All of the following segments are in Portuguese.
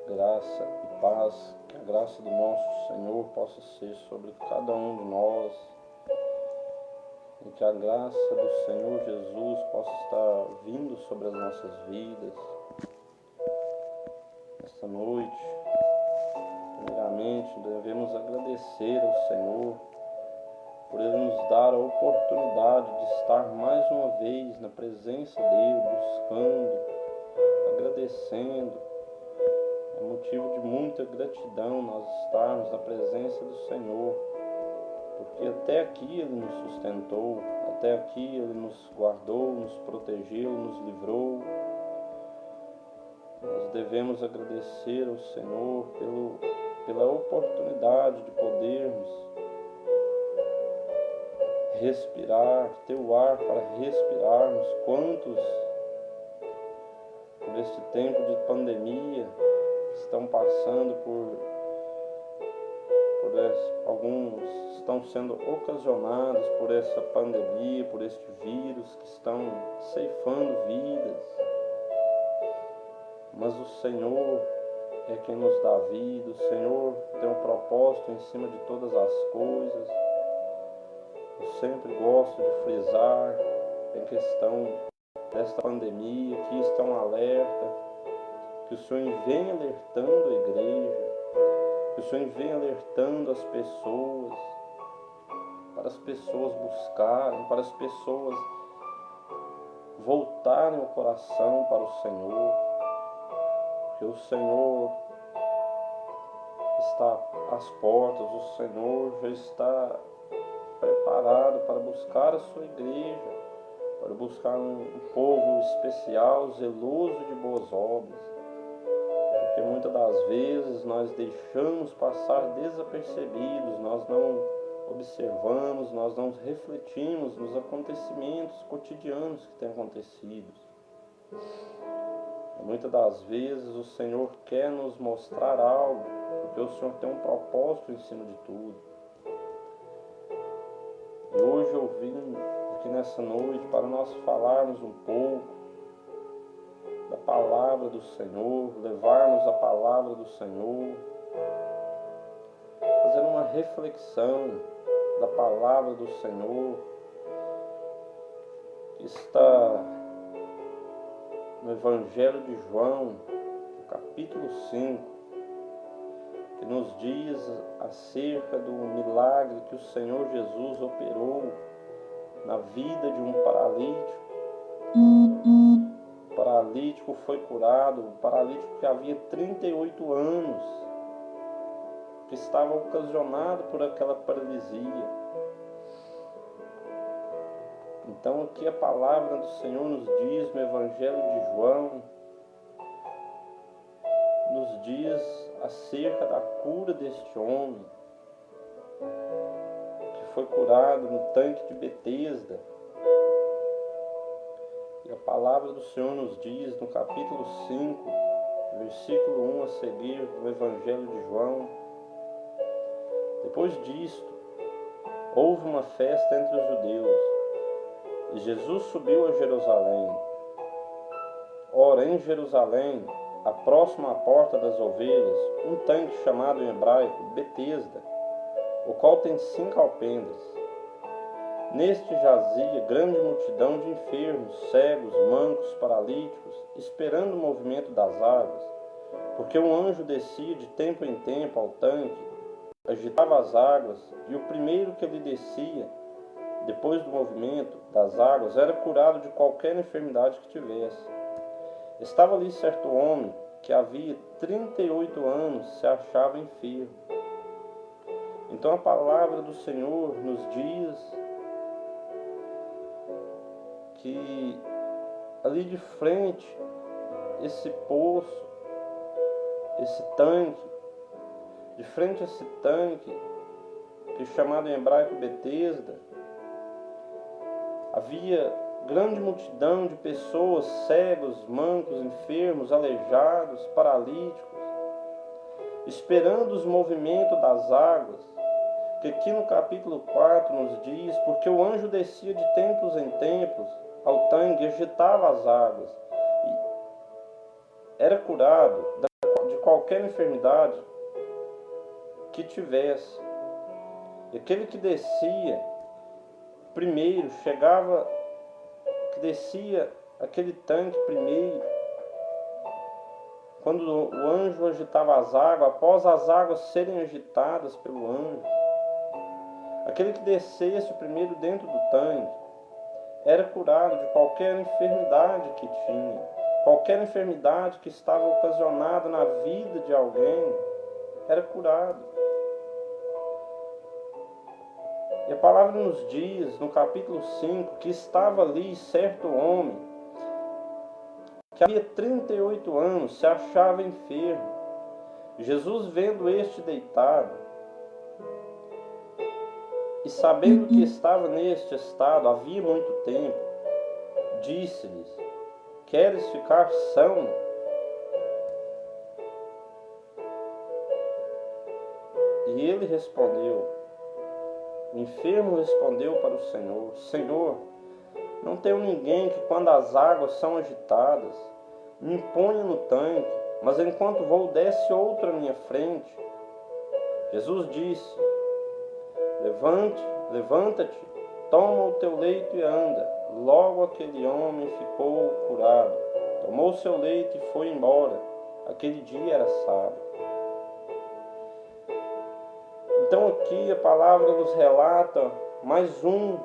Graça e paz, que a graça do nosso Senhor possa ser sobre cada um de nós e que a graça do Senhor Jesus possa estar vindo sobre as nossas vidas esta noite. Primeiramente, devemos agradecer ao Senhor por Ele nos dar a oportunidade de estar mais uma vez na presença dEle, buscando, agradecendo. É motivo de muita gratidão nós estarmos na presença do Senhor, porque até aqui Ele nos sustentou, até aqui Ele nos guardou, nos protegeu, nos livrou. Nós devemos agradecer ao Senhor pela oportunidade de podermos respirar, ter o ar para respirarmos. Quantos, por este tempo de pandemia, estão passando alguns estão sendo ocasionados por essa pandemia, por este vírus, que estão ceifando vidas. Mas o Senhor é quem nos dá vida, o Senhor tem um propósito em cima de todas as coisas. Eu sempre gosto de frisar em questão desta pandemia, que está um alerta, que o Senhor vem alertando a igreja, que o Senhor vem alertando as pessoas, para as pessoas buscarem, para as pessoas voltarem o coração para o Senhor, porque o Senhor está às portas, o Senhor já está preparado para buscar a sua igreja, para buscar um povo especial, zeloso de boas obras. Porque muitas das vezes nós deixamos passar desapercebidos, nós não observamos, nós não refletimos nos acontecimentos cotidianos que têm acontecido. Muitas das vezes o Senhor quer nos mostrar algo, porque o Senhor tem um propósito em cima de tudo. E hoje eu vim aqui nessa noite para nós falarmos um pouco da palavra do Senhor, levarmos a palavra do Senhor, fazer uma reflexão da palavra do Senhor, que está no Evangelho de João, no capítulo 5, que nos diz acerca do milagre que o Senhor Jesus operou na vida de um paralítico. O paralítico foi curado, o paralítico que havia 38 anos, que estava ocasionado por aquela paralisia. Então aqui a palavra do Senhor nos diz no Evangelho de João, nos diz acerca da cura deste homem, que foi curado no tanque de Betesda. E a palavra do Senhor nos diz no capítulo 5, versículo 1 a seguir do Evangelho de João: depois disto, houve uma festa entre os judeus, e Jesus subiu a Jerusalém. Ora, em Jerusalém, próximo à porta das ovelhas, um tanque chamado em hebraico Betesda, o qual tem 5 alpendres. Neste jazia grande multidão de enfermos, cegos, mancos, paralíticos, esperando o movimento das águas, porque um anjo descia de tempo em tempo ao tanque, agitava as águas, e o primeiro que lhe descia, depois do movimento das águas, era curado de qualquer enfermidade que tivesse. Estava ali certo homem que havia 38 anos se achava enfermo. Então a palavra do Senhor nos diz que ali de frente, esse poço, esse tanque, de frente a esse tanque, que é chamado em hebraico Betesda, havia grande multidão de pessoas, cegos, mancos, enfermos, aleijados, paralíticos, esperando os movimentos das águas, que aqui no capítulo 4 nos diz: porque o anjo descia de tempos em tempos ao tanque e agitava as águas, e era curado de qualquer enfermidade que tivesse. E aquele que descia primeiro, que descia aquele tanque primeiro, quando o anjo agitava as águas, após as águas serem agitadas pelo anjo, aquele que descesse primeiro dentro do tanque era curado de qualquer enfermidade que tinha, qualquer enfermidade que estava ocasionada na vida de alguém, era curado. E a palavra nos diz, no capítulo 5, que estava ali certo homem, que havia 38 anos, se achava enfermo. Jesus, vendo este deitado, e sabendo que estava neste estado havia muito tempo, disse-lhes: queres ficar são? E ele respondeu, o enfermo respondeu para o Senhor: Senhor, não tenho ninguém que, quando as águas são agitadas, me ponha no tanque, mas enquanto vou, desce outro à minha frente. Jesus disse: levanta-te, toma o teu leito e anda. Logo aquele homem ficou curado, tomou seu leito e foi embora. Aquele dia era sábado. Então aqui a palavra nos relata mais um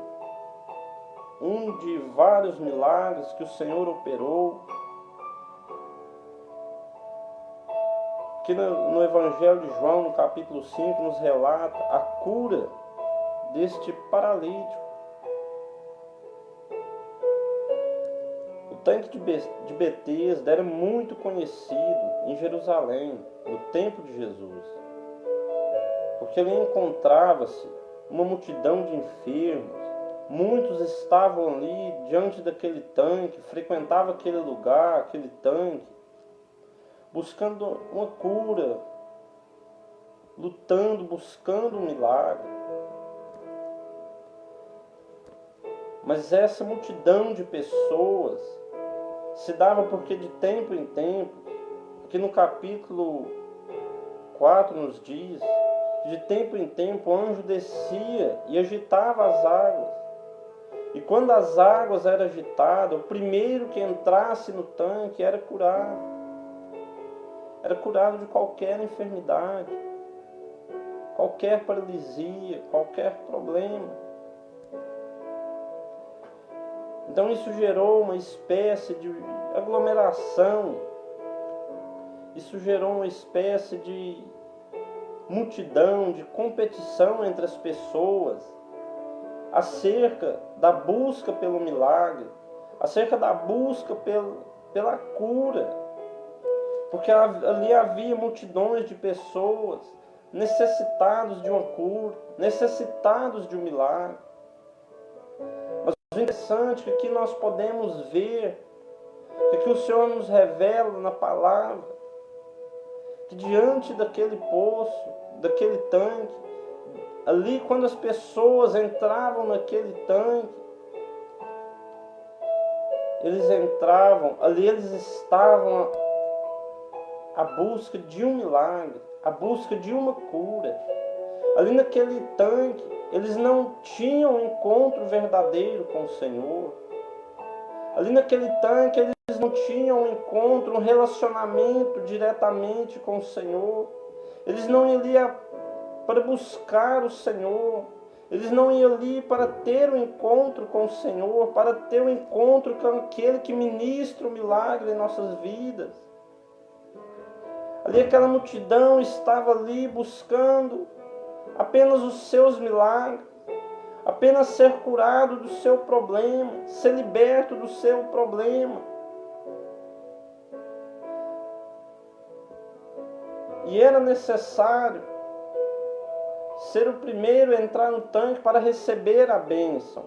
de vários milagres que o Senhor operou, que no Evangelho de João, no capítulo 5, nos relata a cura deste paralítico. O tanque de Betesda era muito conhecido em Jerusalém, no tempo de Jesus, porque ali encontrava-se uma multidão de enfermos. Muitos estavam ali diante daquele tanque, frequentavam aquele lugar, aquele tanque, buscando uma cura, lutando, buscando um milagre. Mas essa multidão de pessoas se dava porque de tempo em tempo, aqui no capítulo 4 nos diz, de tempo em tempo o anjo descia e agitava as águas. E quando as águas eram agitadas, o primeiro que entrasse no tanque era curado. Era curado de qualquer enfermidade, qualquer paralisia, qualquer problema. Então isso gerou uma espécie de aglomeração, isso gerou uma espécie de multidão, de competição entre as pessoas, acerca da busca pelo milagre, acerca da busca pela cura, porque ali havia multidões de pessoas necessitados de uma cura, necessitados de um milagre. Mas o interessante é que aqui nós podemos ver que o Senhor nos revela na palavra que diante daquele poço, daquele tanque, ali quando as pessoas entravam naquele tanque, eles entravam, ali eles estavam à busca de um milagre, à busca de uma cura. Ali naquele tanque, eles não tinham um encontro verdadeiro com o Senhor. Ali naquele tanque, eles não tinham um encontro, um relacionamento diretamente com o Senhor. Eles não iam para buscar o Senhor. Eles não iam ali para ter um encontro com o Senhor, para ter um encontro com aquele que ministra o milagre em nossas vidas. Ali aquela multidão estava ali buscando apenas os seus milagres, apenas ser curado do seu problema, ser liberto do seu problema. E era necessário ser o primeiro a entrar no tanque para receber a bênção.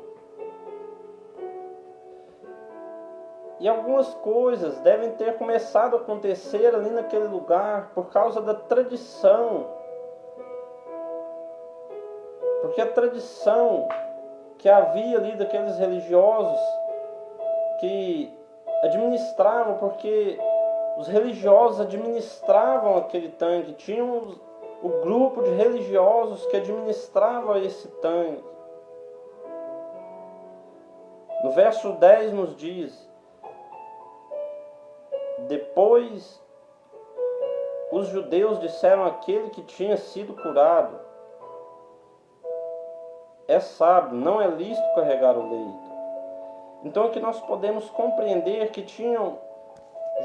E algumas coisas devem ter começado a acontecer ali naquele lugar por causa da tradição. Porque a tradição que havia ali daqueles religiosos que administravam, porque Os religiosos administravam aquele tanque, tinham o grupo de religiosos que administrava esse tanque. No verso 10 nos diz: depois os judeus disseram àquele que tinha sido curado: é sábado, não é lícito carregar o leito. Então aqui nós podemos compreender que tinham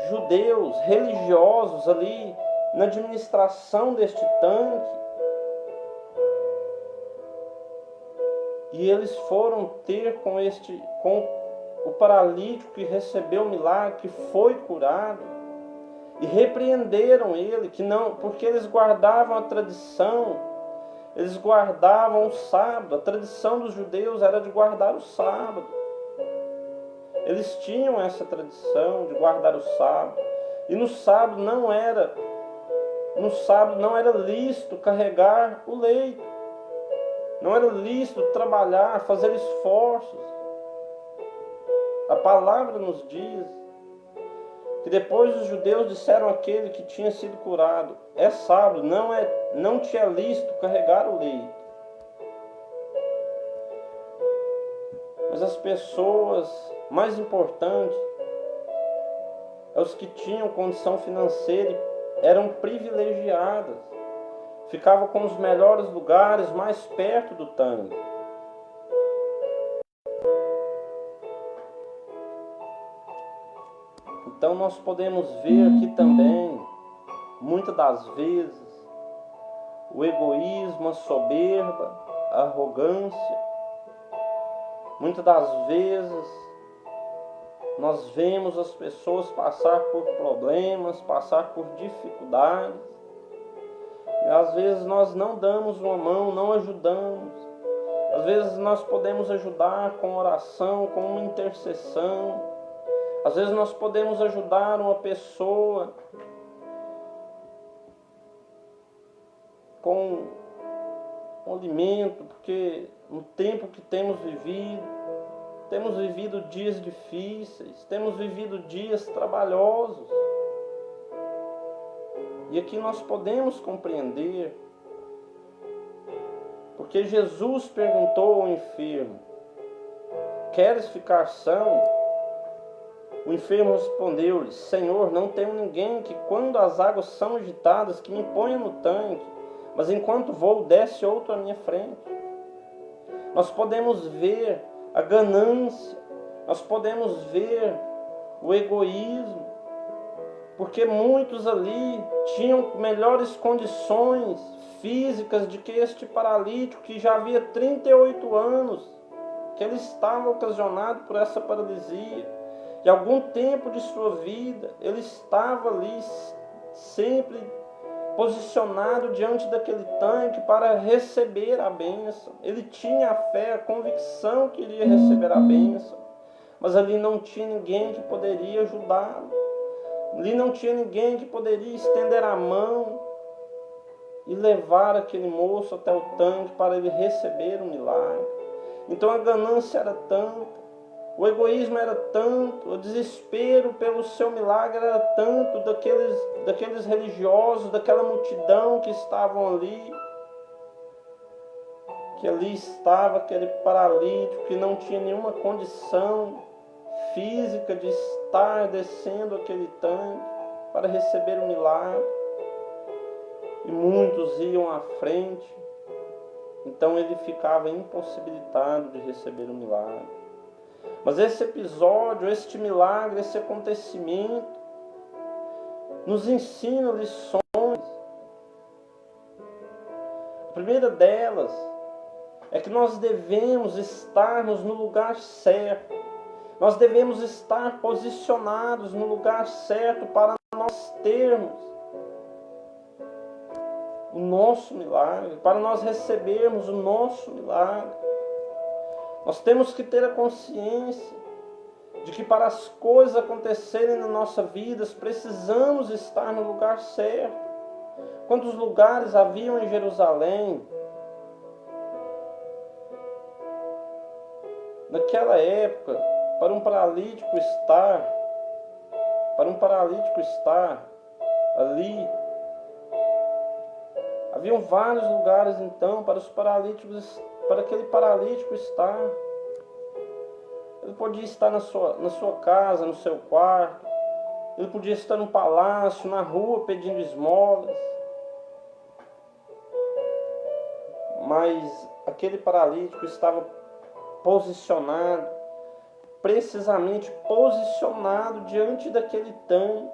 judeus religiosos ali na administração deste tanque, e eles foram ter com o paralítico que recebeu o milagre, que foi curado, e repreenderam ele, que não, porque eles guardavam a tradição, eles guardavam o sábado. A tradição dos judeus era de guardar o sábado. Eles tinham essa tradição de guardar o sábado. E no sábado não era lícito carregar o leito. Não era lícito trabalhar, fazer esforços. A palavra nos diz que depois os judeus disseram àquele que tinha sido curado: é sábado, não te é lícito carregar o leito. Mas as pessoas mais importantes, os que tinham condição financeira, eram privilegiadas, ficavam com os melhores lugares, mais perto do tanque. Então nós podemos ver aqui também, muitas das vezes, o egoísmo, a soberba, a arrogância. Muitas das vezes nós vemos as pessoas passar por problemas, passar por dificuldades, e às vezes nós não damos uma mão, não ajudamos. Às vezes nós podemos ajudar com oração, com uma intercessão. Às vezes nós podemos ajudar uma pessoa com um alimento, porque no tempo que temos vivido dias difíceis, temos vivido dias trabalhosos. E aqui nós podemos compreender, porque Jesus perguntou ao enfermo: queres ficar são? O enfermo respondeu-lhe: Senhor, não tenho ninguém que, quando as águas são agitadas, que me ponha no tanque, mas enquanto vou, desce outro à minha frente. Nós podemos ver a ganância, nós podemos ver o egoísmo, porque muitos ali tinham melhores condições físicas do que este paralítico, que já havia 38 anos que ele estava ocasionado por essa paralisia. E algum tempo de sua vida ele estava ali sempre posicionado diante daquele tanque para receber a bênção. Ele tinha a fé, a convicção que iria receber a bênção, mas ali não tinha ninguém que poderia ajudá-lo. Ali não tinha ninguém que poderia estender a mão e levar aquele moço até o tanque para ele receber o milagre. Então a ganância era tanta, o egoísmo era tanto, o desespero pelo seu milagre era tanto daqueles religiosos, daquela multidão que estavam ali, que ali estava aquele paralítico que não tinha nenhuma condição física de estar descendo aquele tanque para receber o milagre. E muitos iam à frente, então ele ficava impossibilitado de receber o milagre. Mas esse episódio, este milagre, esse acontecimento nos ensina lições. A primeira delas é que nós devemos estarmos no lugar certo. Nós devemos estar posicionados no lugar certo para nós termos o nosso milagre, para nós recebermos o nosso milagre. Nós temos que ter a consciência de que para as coisas acontecerem na nossa vida, precisamos estar no lugar certo. Quantos lugares haviam em Jerusalém? Naquela época, para um paralítico estar, para um paralítico estar ali. Haviam vários lugares então para os paralíticos, para aquele paralítico estar. Ele podia estar na sua casa, no seu quarto. Ele podia estar no palácio, na rua, pedindo esmolas. Mas aquele paralítico estava posicionado, precisamente posicionado diante daquele tanque.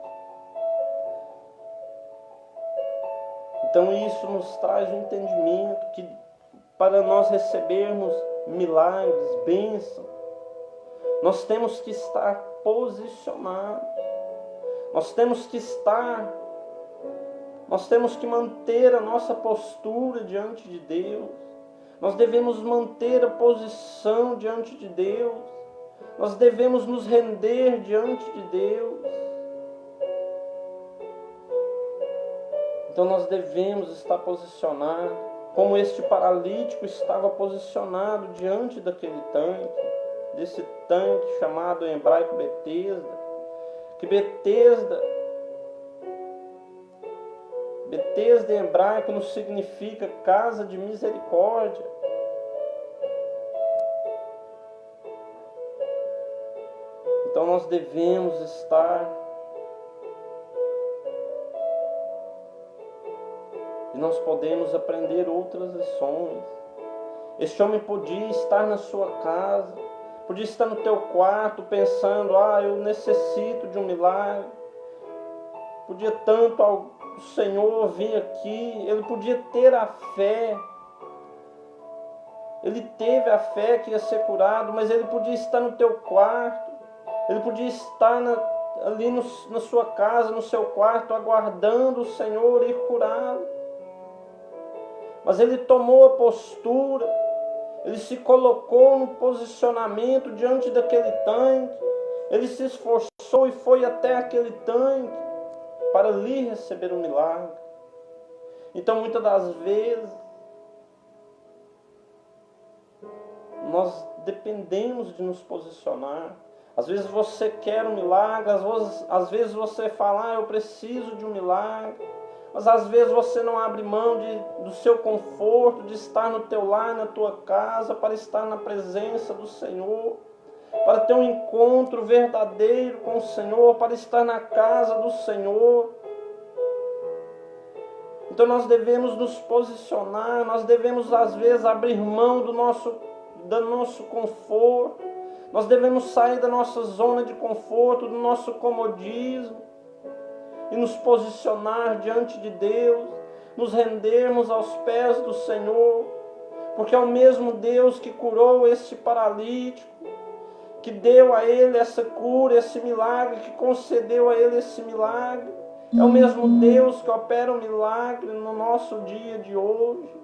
Então isso nos traz um entendimento que para nós recebermos milagres, bênçãos, nós temos que estar posicionados. Nós temos que manter a nossa postura diante de Deus. Nós devemos manter a posição diante de Deus. Nós devemos nos render diante de Deus. Então nós devemos estar posicionados, como este paralítico estava posicionado diante daquele tanque, desse tanque chamado em hebraico Betesda. Que Betesda em hebraico não significa casa de misericórdia. Então nós devemos estar, e nós podemos aprender outras lições. Este homem podia estar na sua casa, podia estar no teu quarto pensando, eu necessito de um milagre. Podia tanto o Senhor vir aqui, ele podia ter a fé. Ele teve a fé que ia ser curado, mas ele podia estar no teu quarto. Ele podia estar ali na sua casa, no seu quarto, aguardando o Senhor ir curá-lo. Mas ele tomou a postura, ele se colocou no posicionamento diante daquele tanque, ele se esforçou e foi até aquele tanque para ali receber um milagre. Então muitas das vezes nós dependemos de nos posicionar. Às vezes você quer um milagre, às vezes você fala, eu preciso de um milagre. Mas às vezes você não abre mão do seu conforto, de estar no teu lar, na tua casa, para estar na presença do Senhor, para ter um encontro verdadeiro com o Senhor, para estar na casa do Senhor. Então nós devemos nos posicionar, nós devemos às vezes abrir mão do nosso conforto, nós devemos sair da nossa zona de conforto, do nosso comodismo, e nos posicionar diante de Deus, nos rendermos aos pés do Senhor, porque é o mesmo Deus que curou este paralítico, que deu a ele essa cura, esse milagre, que concedeu a ele esse milagre. É o mesmo Deus que opera o milagre no nosso dia de hoje,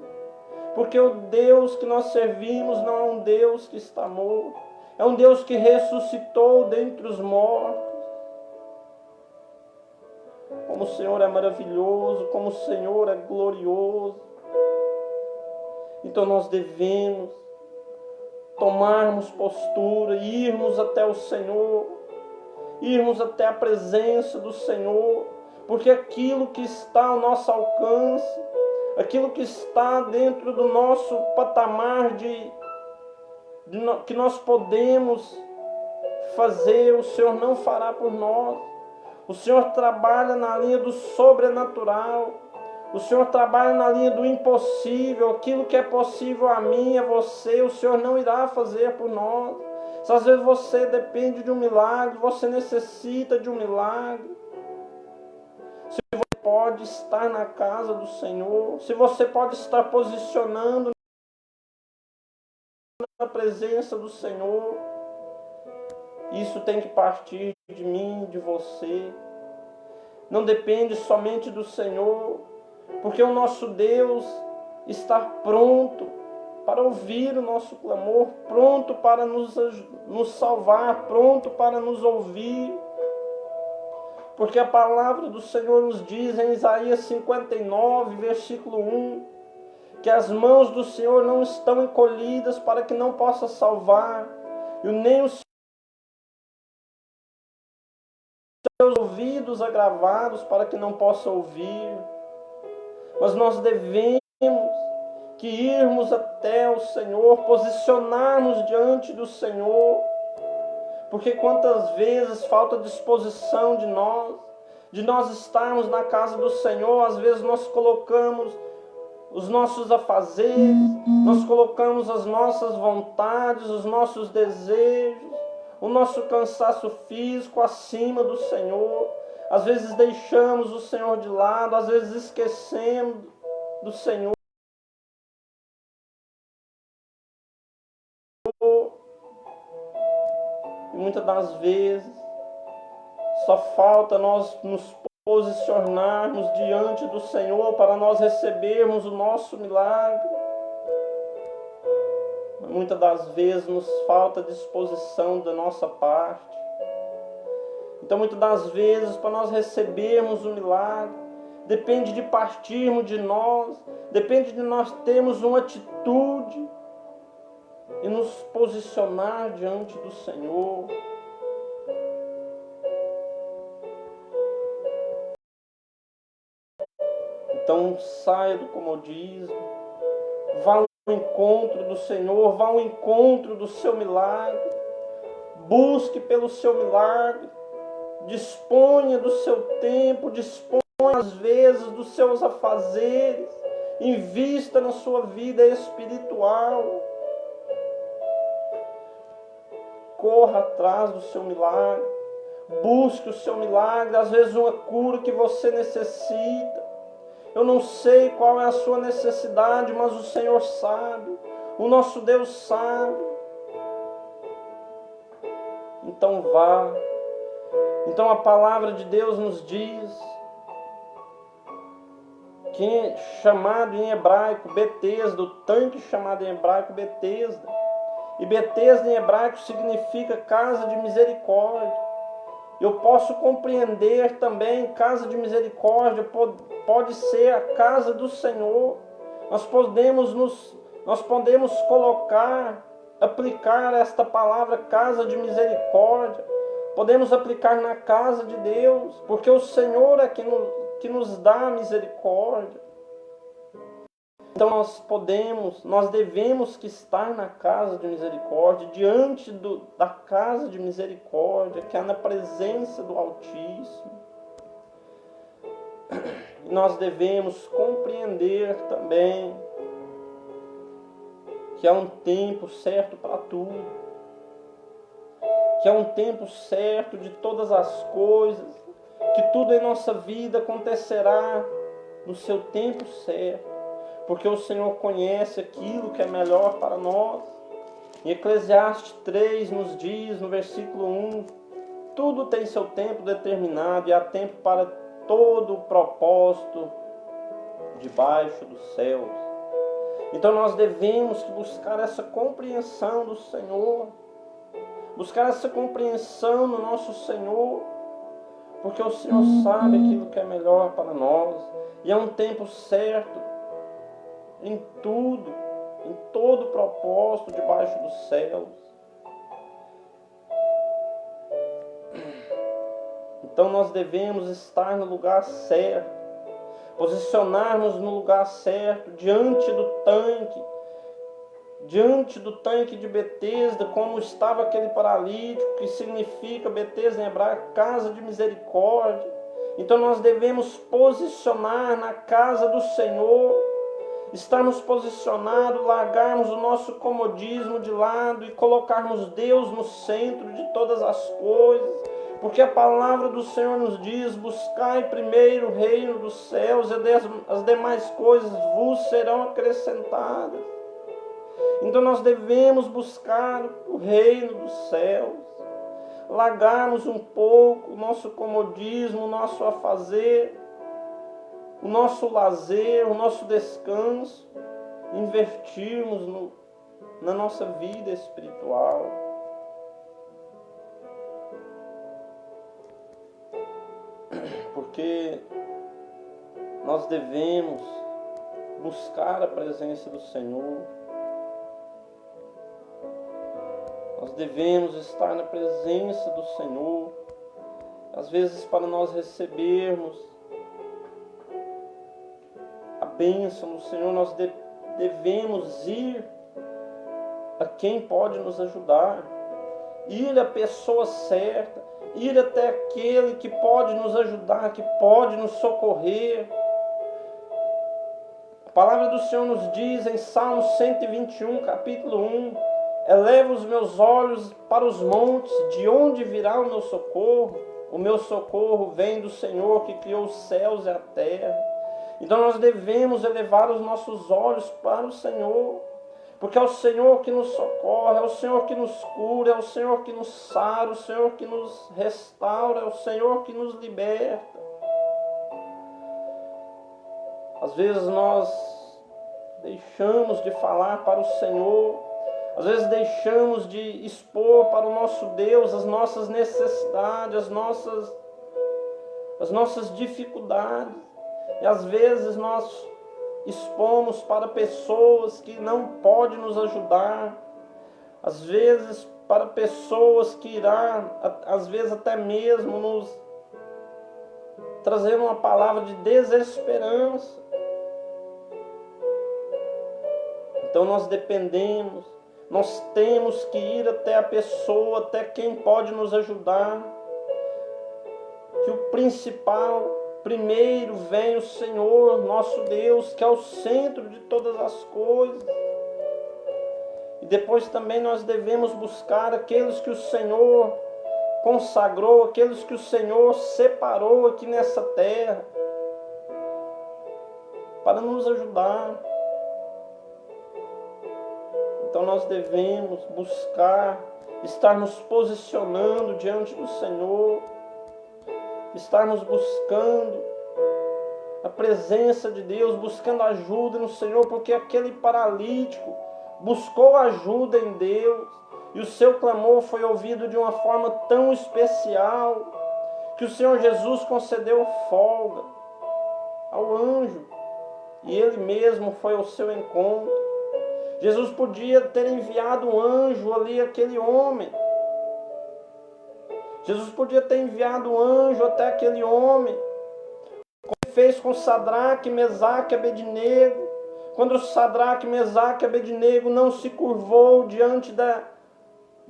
porque o Deus que nós servimos não é um Deus que está morto, é um Deus que ressuscitou dentre os mortos. Como o Senhor é maravilhoso, como o Senhor é glorioso. Então nós devemos tomarmos postura, irmos até o Senhor, irmos até a presença do Senhor, porque aquilo que está ao nosso alcance, aquilo que está dentro do nosso patamar que nós podemos fazer, o Senhor não fará por nós. O Senhor trabalha na linha do sobrenatural. O Senhor trabalha na linha do impossível. Aquilo que é possível a mim, a você, o Senhor não irá fazer por nós. Se às vezes você depende de um milagre, você necessita de um milagre. Se você pode estar na casa do Senhor, se você pode estar posicionando na presença do Senhor, isso tem que partir de mim, de você. Não depende somente do Senhor, porque o nosso Deus está pronto para ouvir o nosso clamor, pronto para nos salvar, pronto para nos ouvir. Porque a palavra do Senhor nos diz em Isaías 59, versículo 1, que as mãos do Senhor não estão encolhidas para que não possa salvar, e nem os seus ouvidos ouvidos agravados para que não possa ouvir, mas nós devemos que irmos até o Senhor, posicionarmos diante do Senhor, porque quantas vezes falta disposição de nós estarmos na casa do Senhor. Às vezes nós colocamos os nossos afazeres, nós colocamos as nossas vontades, os nossos desejos, o nosso cansaço físico acima do Senhor. Às vezes deixamos o Senhor de lado, às vezes esquecemos do Senhor. E muitas das vezes só falta nós nos posicionarmos diante do Senhor para nós recebermos o nosso milagre. Muitas das vezes nos falta disposição da nossa parte. Então muitas das vezes para nós recebermos o milagre, depende de partirmos de nós, depende de nós termos uma atitude e nos posicionar diante do Senhor. Então saia do comodismo, vá ao encontro do Senhor, vá ao encontro do seu milagre, busque pelo seu milagre, disponha do seu tempo, disponha às vezes dos seus afazeres, invista na sua vida espiritual, corra atrás do seu milagre, busque o seu milagre, às vezes uma cura que você necessita. Eu não sei qual é a sua necessidade, mas o Senhor sabe, o nosso Deus sabe. Então vá. Então a palavra de Deus nos diz que é chamado em hebraico Betesda, o tanque chamado em hebraico Betesda. E Betesda em hebraico significa casa de misericórdia. Eu posso compreender também casa de misericórdia, pode ser a casa do Senhor. Nós podemos aplicar esta palavra casa de misericórdia. Podemos aplicar na casa de Deus, porque o Senhor é que nos dá misericórdia. Então nós devemos que estar na casa de misericórdia, diante da casa de misericórdia, que é na presença do Altíssimo. E nós devemos compreender também que há um tempo certo para tudo, que há um tempo certo de todas as coisas, que tudo em nossa vida acontecerá no seu tempo certo, porque o Senhor conhece aquilo que é melhor para nós. Em Eclesiastes 3 nos diz, no versículo 1, tudo tem seu tempo determinado e há tempo para todo o propósito debaixo dos céus. Então nós devemos buscar essa compreensão do Senhor, buscar essa compreensão no nosso Senhor, porque o Senhor sabe aquilo que é melhor para nós, e é um tempo certo em tudo, em todo propósito debaixo dos céus. Então nós devemos estar no lugar certo, posicionarmos no lugar certo, diante do tanque de Betesda, como estava aquele paralítico, que significa Betesda em hebraico, casa de misericórdia. Então nós devemos posicionar na casa do Senhor, estarmos posicionados, largarmos o nosso comodismo de lado e colocarmos Deus no centro de todas as coisas, porque a palavra do Senhor nos diz: buscai primeiro o reino dos céus e as demais coisas vos serão acrescentadas. Então nós devemos buscar o reino dos céus, largarmos um pouco o nosso comodismo, o nosso afazer, o nosso lazer, o nosso descanso, investirmos na nossa vida espiritual. Porque nós devemos buscar a presença do Senhor. Nós devemos estar na presença do Senhor. Às vezes, para nós recebermos a bênção do Senhor, nós devemos ir a quem pode nos ajudar, ir à pessoa certa, ir até aquele que pode nos ajudar, que pode nos socorrer. A palavra do Senhor nos diz em Salmo 121, capítulo 1, eleva os meus olhos para os montes, de onde virá o meu socorro? O meu socorro vem do Senhor que criou os céus e a terra. Então nós devemos elevar os nossos olhos para o Senhor, porque é o Senhor que nos socorre, é o Senhor que nos cura, é o Senhor que nos sara, é o Senhor que nos restaura, é o Senhor que nos liberta. Às vezes nós deixamos de falar para o Senhor, às vezes deixamos de expor para o nosso Deus as nossas necessidades, as nossas dificuldades. E às vezes nós expomos para pessoas que não podem nos ajudar, às vezes para pessoas que irão, às vezes até mesmo nos trazer uma palavra de desesperança. Então nós dependemos, nós temos que ir até a pessoa, até quem pode nos ajudar. Que o principal, primeiro vem o Senhor, nosso Deus, que é o centro de todas as coisas. E depois também nós devemos buscar aqueles que o Senhor consagrou, aqueles que o Senhor separou aqui nessa terra, para nos ajudar. Então nós devemos buscar, estar nos posicionando diante do Senhor, estarmos buscando a presença de Deus, buscando ajuda no Senhor, porque aquele paralítico buscou ajuda em Deus, e o seu clamor foi ouvido de uma forma tão especial, que o Senhor Jesus concedeu folga ao anjo, e ele mesmo foi ao seu encontro. Jesus podia ter enviado um anjo ali, aquele homem. Jesus podia ter enviado um anjo até aquele homem, como ele fez com Sadraque, Mesaque e Abednego. Quando Sadraque, Mesaque e Abednego não se curvou diante da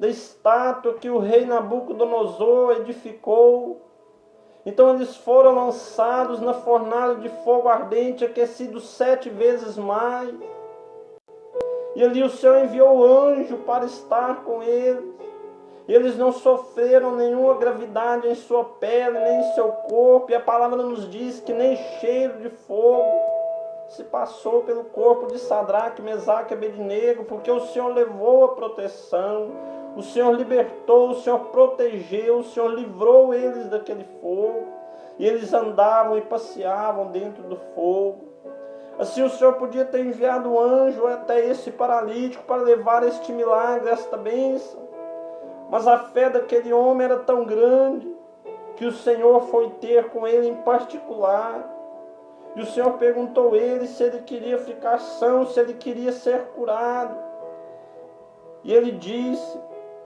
estátua que o rei Nabucodonosor edificou, então eles foram lançados na fornalha de fogo ardente, aquecidos 7 vezes mais. E ali o Senhor enviou o anjo para estar com eles. E eles não sofreram nenhuma gravidade em sua pele, nem em seu corpo. E a palavra nos diz que nem cheiro de fogo se passou pelo corpo de Sadraque, Mesaque e Abednego, porque o Senhor levou a proteção, o Senhor libertou, o Senhor protegeu, o Senhor livrou eles daquele fogo. E eles andavam e passeavam dentro do fogo. Assim o Senhor podia ter enviado um anjo até esse paralítico para levar este milagre, esta bênção. Mas a fé daquele homem era tão grande que o Senhor foi ter com ele em particular. E o Senhor perguntou a ele se ele queria ficar são, se ele queria ser curado. E ele disse: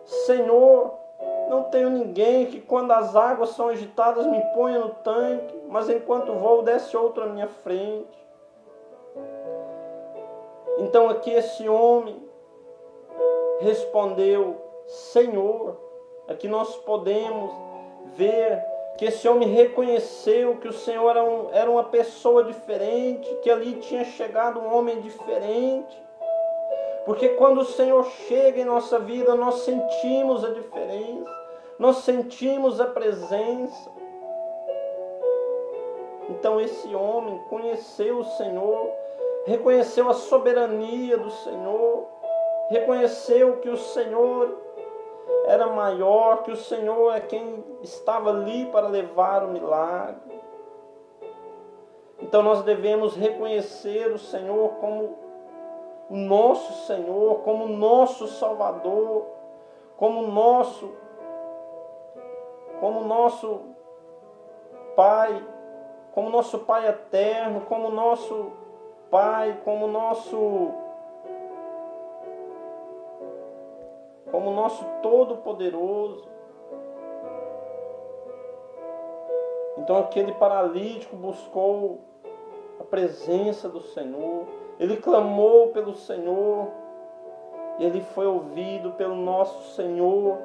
Senhor, não tenho ninguém que quando as águas são agitadas me ponha no tanque, mas enquanto vou desce outro à minha frente. Então aqui esse homem respondeu: Senhor. Aqui nós podemos ver que esse homem reconheceu que o Senhor era uma pessoa diferente, que ali tinha chegado um homem diferente. Porque quando o Senhor chega em nossa vida, nós sentimos a diferença, nós sentimos a presença. Então esse homem conheceu o Senhor, reconheceu a soberania do Senhor, reconheceu que o Senhor era maior, que o Senhor é quem estava ali para levar o milagre. Então nós devemos reconhecer o Senhor como o nosso Senhor, como o nosso Salvador, como o nosso Pai, como nosso Pai eterno, como nosso Pai, como nosso Todo-Poderoso. Então aquele paralítico buscou a presença do Senhor, ele clamou pelo Senhor, e ele foi ouvido pelo nosso Senhor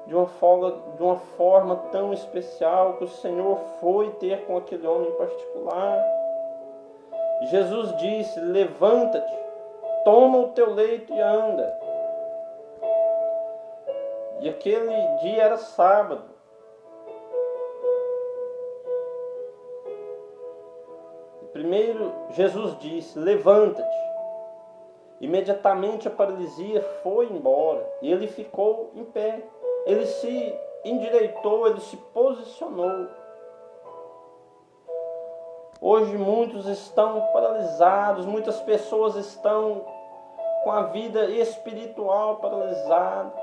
de uma forma tão especial que o Senhor foi ter com aquele homem em particular. Jesus disse: levanta-te, toma o teu leito e anda. E aquele dia era sábado. Primeiro Jesus disse: levanta-te. Imediatamente a paralisia foi embora e ele ficou em pé. Ele se endireitou, ele se posicionou. Hoje muitos estão paralisados, muitas pessoas estão com a vida espiritual paralisada.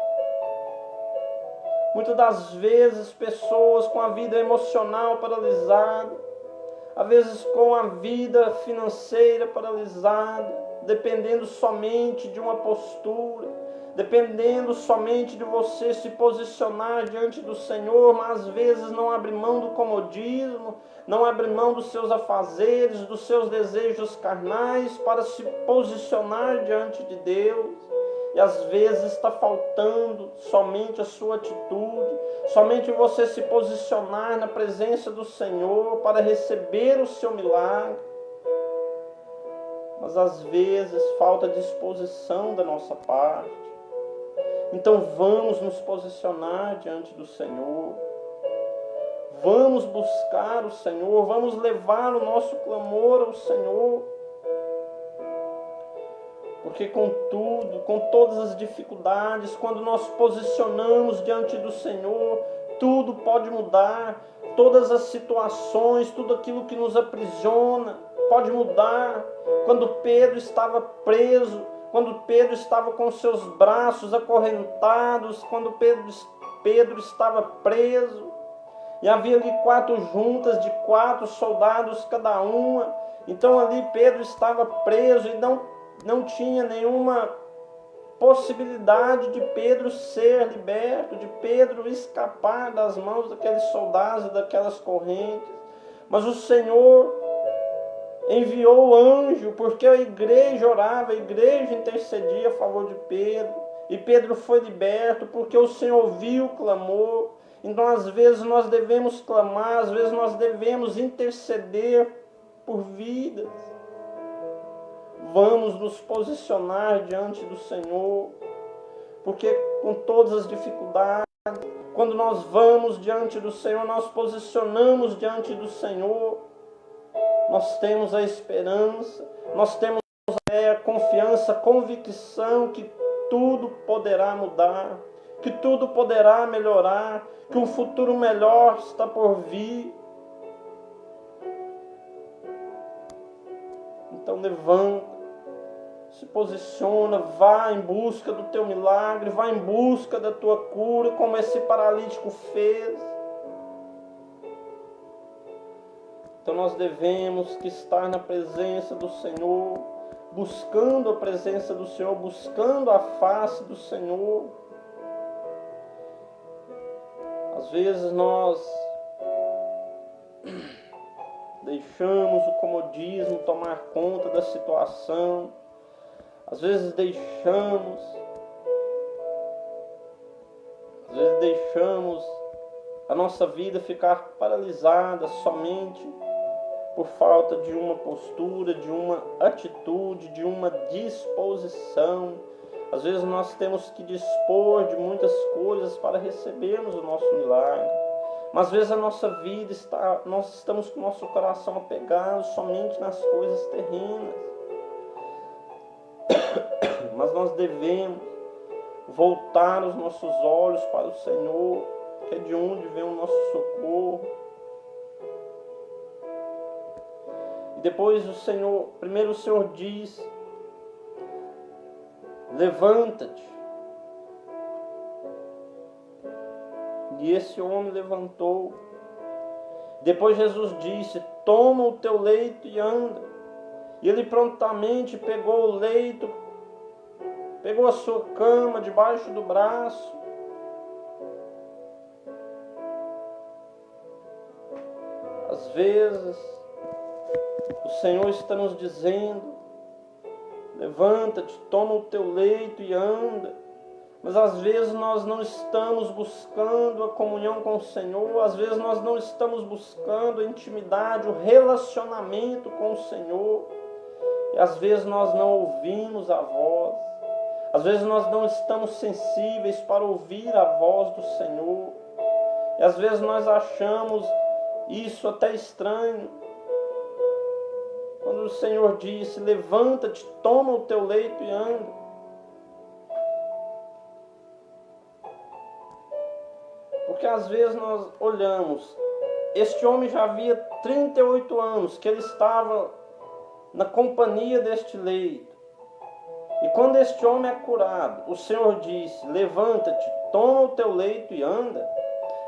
Muitas das vezes pessoas com a vida emocional paralisada, às vezes com a vida financeira paralisada, dependendo somente de uma postura, dependendo somente de você se posicionar diante do Senhor, mas às vezes não abre mão do comodismo, não abre mão dos seus afazeres, dos seus desejos carnais para se posicionar diante de Deus. E às vezes está faltando somente a sua atitude, somente você se posicionar na presença do Senhor para receber o seu milagre. Mas às vezes falta disposição da nossa parte. Então vamos nos posicionar diante do Senhor. Vamos buscar o Senhor, vamos levar o nosso clamor ao Senhor. Porque com tudo, com todas as dificuldades, quando nós posicionamos diante do Senhor, tudo pode mudar. Todas as situações, tudo aquilo que nos aprisiona, pode mudar. Quando Pedro estava preso, quando Pedro estava com seus braços acorrentados, quando Pedro estava preso, e havia ali 4 juntas de 4 soldados cada uma. Então ali Pedro estava preso e não tinha nenhuma possibilidade de Pedro ser liberto, de Pedro escapar das mãos daqueles soldados e daquelas correntes. Mas o Senhor enviou o anjo, porque a igreja orava, a igreja intercedia a favor de Pedro, e Pedro foi liberto, porque o Senhor ouviu o clamor. Então às vezes nós devemos clamar, às vezes nós devemos interceder por vidas. Vamos nos posicionar diante do Senhor, porque com todas as dificuldades, quando nós vamos diante do Senhor, nós posicionamos diante do Senhor, nós temos a esperança, nós temos a confiança, a convicção que tudo poderá mudar, que tudo poderá melhorar, que um futuro melhor está por vir. Então levanta, se posiciona, vá em busca do teu milagre, vá em busca da tua cura, como esse paralítico fez. Então nós devemos que estar na presença do Senhor, buscando a presença do Senhor, buscando a face do Senhor. Às vezes nós deixamos o comodismo tomar conta da situação. Às vezes deixamos a nossa vida ficar paralisada somente por falta de uma postura, de uma atitude, de uma disposição. Às vezes nós temos que dispor de muitas coisas para recebermos o nosso milagre. Mas às vezes a nossa vida nós estamos com o nosso coração apegado somente nas coisas terrenas. Mas nós devemos voltar os nossos olhos para o Senhor, que é de onde vem o nosso socorro. E depois primeiro o Senhor diz: levanta-te. E esse homem levantou. Depois Jesus disse: toma o teu leito e anda. E ele prontamente pegou o leito, pegou a sua cama debaixo do braço Às vezes, o Senhor está nos dizendo: levanta-te, toma o teu leito e anda. Mas às vezes nós não estamos buscando a comunhão com o Senhor, às vezes nós não estamos buscando a intimidade, o relacionamento com o Senhor. E às vezes nós não ouvimos a voz, às vezes nós não estamos sensíveis para ouvir a voz do Senhor. E às vezes nós achamos isso até estranho. Quando o Senhor disse: levanta-te, toma o teu leito e anda. Porque às vezes nós olhamos, este homem já havia 38 anos que ele estava na companhia deste leito. E quando este homem é curado, o Senhor disse: levanta-te, toma o teu leito e anda.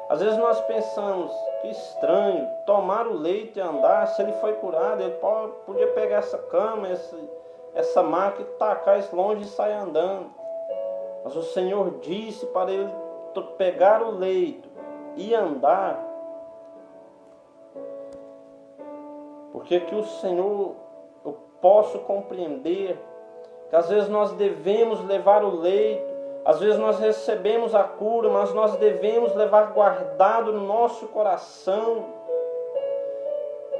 Às vezes nós pensamos: que estranho, tomar o leito e andar. Se ele foi curado, ele podia pegar essa cama, essa maca e tacar isso longe e sair andando. Mas o Senhor disse para ele pegar o leito e andar. Porque que o Senhor, eu posso compreender que às vezes nós devemos levar o leito, às vezes nós recebemos a cura, mas nós devemos levar guardado no nosso coração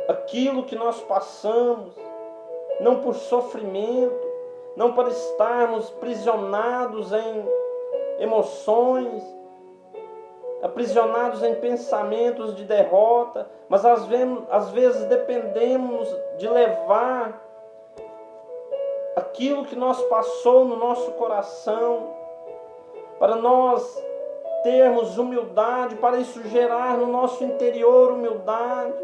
aquilo que nós passamos, não por sofrimento, não para estarmos aprisionados em emoções, aprisionados em pensamentos de derrota, mas às vezes dependemos de levar aquilo que nós passou no nosso coração, para nós termos humildade, para isso gerar no nosso interior humildade,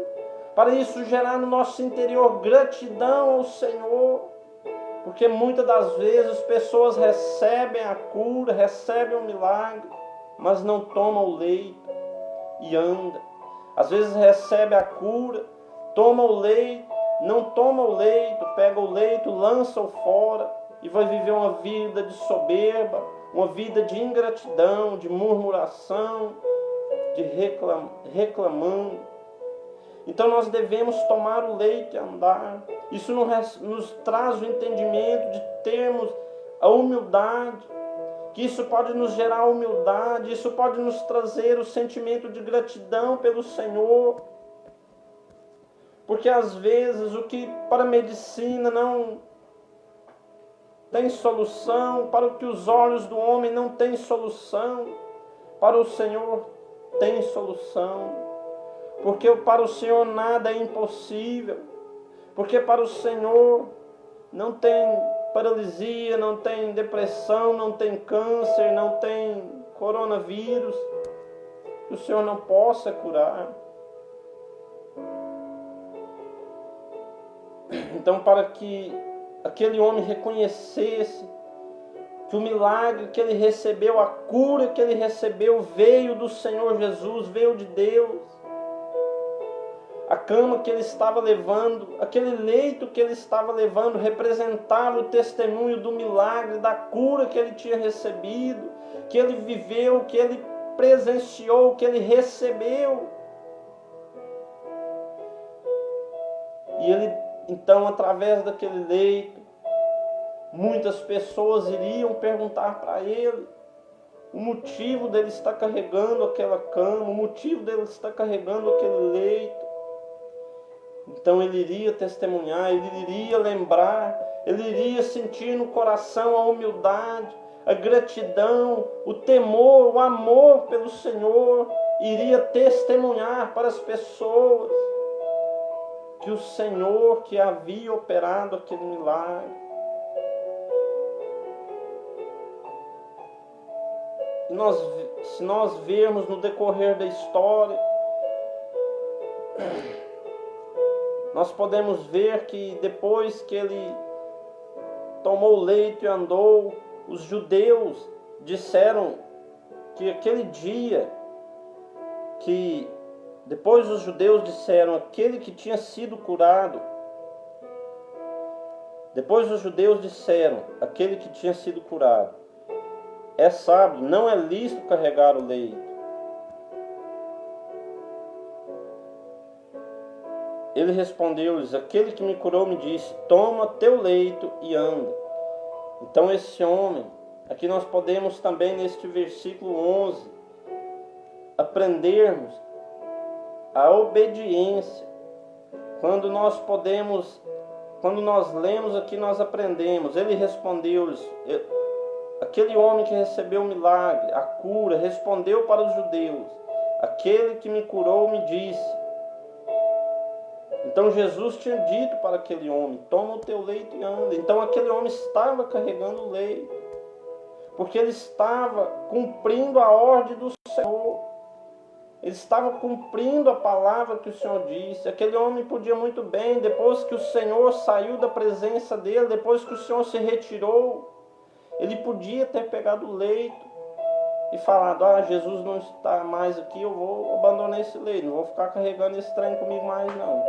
para isso gerar no nosso interior gratidão ao Senhor. Porque muitas das vezes as pessoas recebem a cura, recebem o milagre, mas não tomam o leito e anda. Às vezes recebe a cura, toma o leito, não toma o leito, pega o leito, lança-o fora e vai viver uma vida de soberba, uma vida de ingratidão, de murmuração, de reclamando. Então nós devemos tomar o leito e andar. Isso nos traz o entendimento de termos a humildade, que isso pode nos gerar humildade, isso pode nos trazer o sentimento de gratidão pelo Senhor. Porque às vezes o que para a medicina não tem solução, para o que os olhos do homem não tem solução, para o Senhor tem solução. Porque para o Senhor nada é impossível. Porque para o Senhor não tem paralisia, não tem depressão, não tem câncer, não tem coronavírus que o Senhor não possa curar. Então, para que aquele homem reconhecesse que o milagre que ele recebeu, a cura que ele recebeu, veio do Senhor Jesus, veio de Deus. A cama que ele estava levando, aquele leito que ele estava levando, representava o testemunho do milagre, da cura que ele tinha recebido, que ele viveu, que ele presenciou, que ele recebeu. E ele, então, através daquele leito, muitas pessoas iriam perguntar para ele o motivo dele estar carregando aquela cama, o motivo dele estar carregando aquele leito. Então ele iria testemunhar, ele iria lembrar, ele iria sentir no coração a humildade, a gratidão, o temor, o amor pelo Senhor. Iria testemunhar para as pessoas que o Senhor que havia operado aquele milagre. E se nós vermos no decorrer da história, nós podemos ver que depois que ele tomou o leito e andou, os judeus disseram que aquele dia, que depois os judeus disseram, aquele que tinha sido curado, depois os judeus disseram, aquele que tinha sido curado, é sábado, não é lícito carregar o leito. ele respondeu-lhes: aquele que me curou me disse, toma teu leito e anda. Então esse homem, aqui nós podemos também neste versículo 11, aprendermos a obediência. Quando nós lemos aqui, nós aprendemos. Ele respondeu-lhes, aquele homem que recebeu o milagre, a cura, respondeu para os judeus: aquele que me curou me disse. Então Jesus tinha dito para aquele homem: toma o teu leito e anda. Então aquele homem estava carregando o leito, porque ele estava cumprindo a ordem do Senhor. Ele estava cumprindo a palavra que o Senhor disse. Aquele homem podia muito bem, depois que o Senhor saiu da presença dele, depois que o Senhor se retirou, ele podia ter pegado o leito e falado: Jesus não está mais aqui, eu vou abandonar esse leito, não vou ficar carregando esse trem comigo mais não.